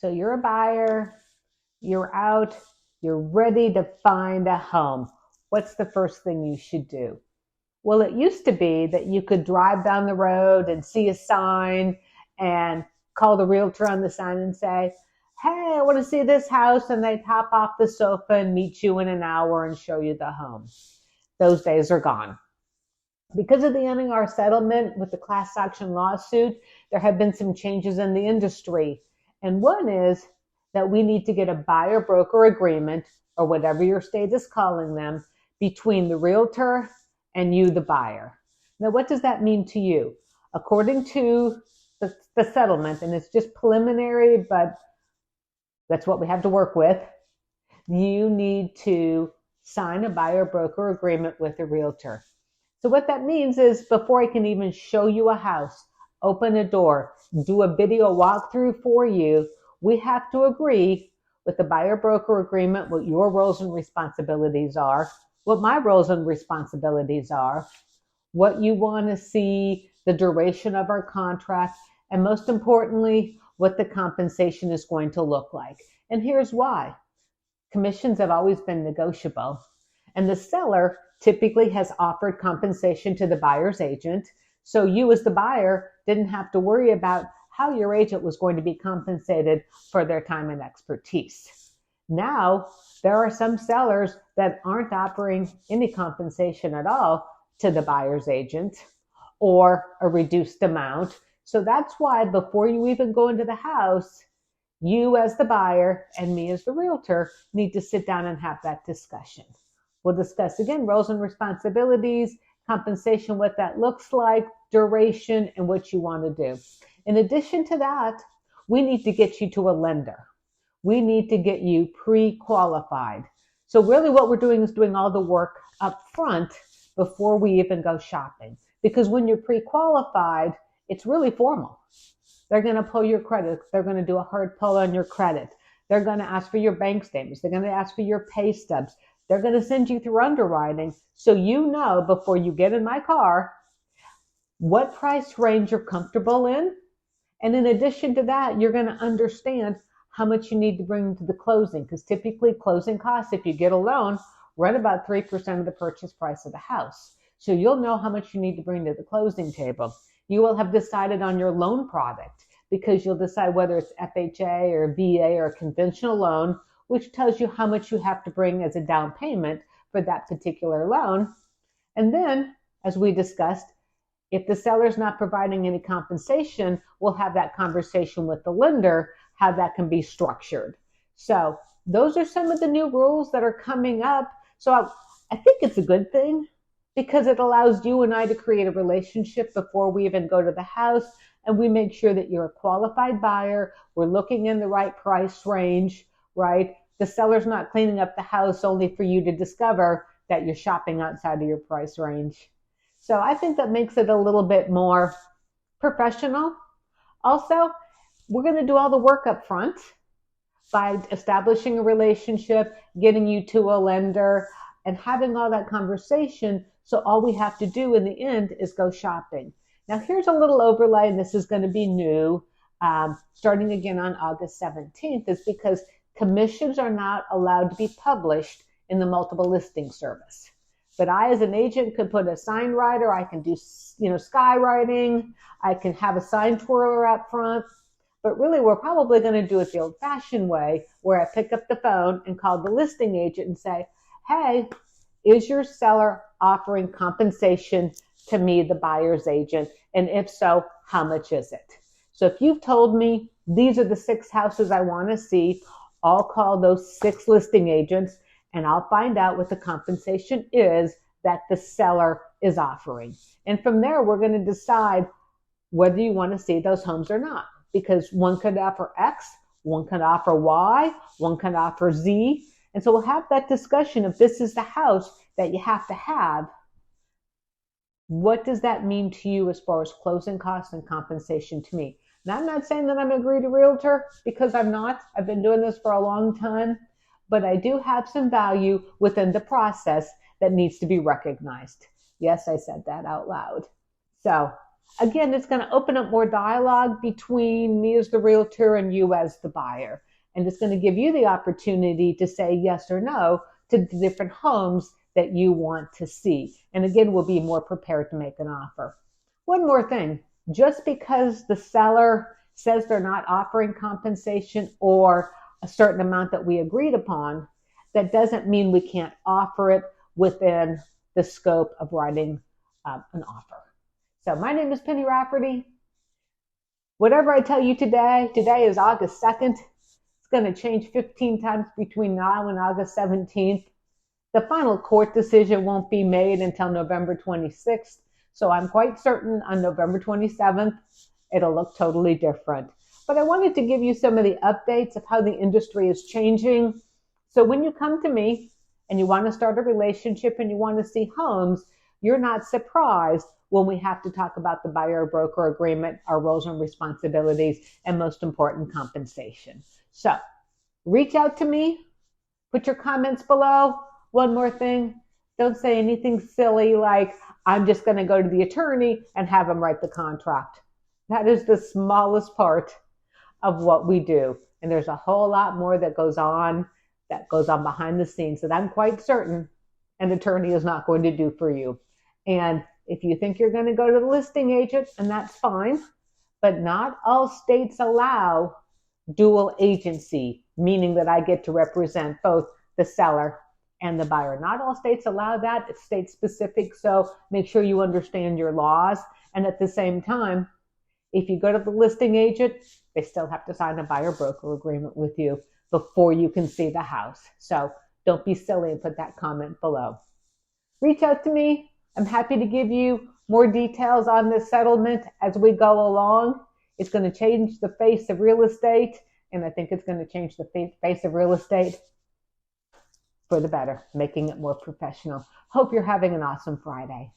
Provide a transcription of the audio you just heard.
So you're a buyer, you're out, you're ready to find a home. What's the first thing you should do? Well, it used to be that you could drive down the road and see a sign and call the realtor on the sign and say, hey, I want to see this house. And they'd hop off the sofa and meet you in an hour and show you the home. Those days are gone. Because of the NAR settlement with the class action lawsuit, there have been some changes in the industry. And one is that we need to get a buyer-broker agreement, or whatever your state is calling them, between the realtor and you, the buyer. Now, what does that mean to you? According to the settlement, and it's just preliminary, but that's what we have to work with, you need to sign a buyer-broker agreement with a realtor. So what that means is before I can even show you a house, open a door, do a video walkthrough for you, we have to agree with the buyer-broker agreement what your roles and responsibilities are, what my roles and responsibilities are, what you want to see, the duration of our contract, and most importantly, what the compensation is going to look like. And here's why. Commissions have always been negotiable, and the seller typically has offered compensation to the buyer's agent, so you as the buyer didn't have to worry about how your agent was going to be compensated for their time and expertise. Now, there are some sellers that aren't offering any compensation at all to the buyer's agent or a reduced amount. So that's why before you even go into the house, you as the buyer and me as the realtor need to sit down and have that discussion. We'll discuss again roles and responsibilities, compensation, what that looks like, duration, and what you want to do. In addition to that, we need to get you to a lender. We need to get you pre-qualified. So really what we're doing is doing all the work up front before we even go shopping. Because when you're pre-qualified, it's really formal. They're going to pull your credit. They're going to do a hard pull on your credit. They're going to ask for your bank statements. They're going to ask for your pay stubs. They're going to send you through underwriting so you know before you get in my car what price range you're comfortable in. And in addition to that, you're going to understand how much you need to bring to the closing, because typically closing costs, if you get a loan, run about 3% of the purchase price of the house. So you'll know how much you need to bring to the closing table. You will have decided on your loan product because you'll decide whether it's FHA or VA or a conventional loan, which tells you how much you have to bring as a down payment for that particular loan. And then, as we discussed, if the seller's not providing any compensation, we'll have that conversation with the lender, how that can be structured. So those are some of the new rules that are coming up. So I think it's a good thing because it allows you and I to create a relationship before we even go to the house, and we make sure that you're a qualified buyer. We're looking in the right price range, right? The seller's not cleaning up the house only for you to discover that you're shopping outside of your price range. So I think that makes it a little bit more professional. Also, we're going to do all the work up front by establishing a relationship, getting you to a lender, and having all that conversation. So all we have to do in the end is go shopping. Now, here's a little overlay, and this is going to be new, starting again on August 17th, is because commissions are not allowed to be published in the multiple listing service. But I, as an agent, could put a sign writer. I can do, skywriting. I can have a sign twirler up front. But really, we're probably going to do it the old-fashioned way, where I pick up the phone and call the listing agent and say, hey, is your seller offering compensation to me, the buyer's agent? And if so, how much is it? So if you've told me these are the 6 houses I want to see, I'll call those 6 listing agents and I'll find out what the compensation is that the seller is offering. And from there, we're going to decide whether you want to see those homes or not, because one could offer X, one could offer Y, one could offer Z. And so we'll have that discussion. If this is the house that you have to have, what does that mean to you as far as closing costs and compensation to me? Now, I'm not saying that I'm a greedy realtor, because I'm not. I've been doing this for a long time, but I do have some value within the process that needs to be recognized. Yes, I said that out loud. So Again, it's going to open up more dialogue between me as the realtor and you as the buyer. And it's going to give you the opportunity to say yes or no to the different homes that you want to see. And again, we'll be more prepared to make an offer. One more thing, just because the seller says they're not offering compensation or a certain amount that we agreed upon, that doesn't mean we can't offer it within the scope of writing an offer. So my name is Penny Rafferty. Whatever I tell you today is August 2nd. It's going to change 15 times between now and August 17th. The final court decision won't be made until November 26th. So I'm quite certain on November 27th, it'll look totally different. But I wanted to give you some of the updates of how the industry is changing. So when you come to me and you want to start a relationship and you want to see homes, you're not surprised when we have to talk about the buyer-broker agreement, our roles and responsibilities, and most important, compensation. So reach out to me, put your comments below. One more thing, don't say anything silly like, I'm just going to go to the attorney and have him write the contract. That is the smallest part of what we do. And there's a whole lot more that goes on behind the scenes that I'm quite certain an attorney is not going to do for you. And if you think you're going to go to the listing agent, and that's fine, but not all states allow dual agency, meaning that I get to represent both the seller and the buyer. Not all states allow that. It's state specific, so make sure you understand your laws. And at the same time, if you go to the listing agent, they still have to sign a buyer-broker agreement with you before you can see the house. So don't be silly and put that comment below. Reach out to me. I'm happy to give you more details on this settlement as we go along. It's going to change the face of real estate, and I think it's going to change the face of real estate for the better, making it more professional. Hope you're having an awesome Friday.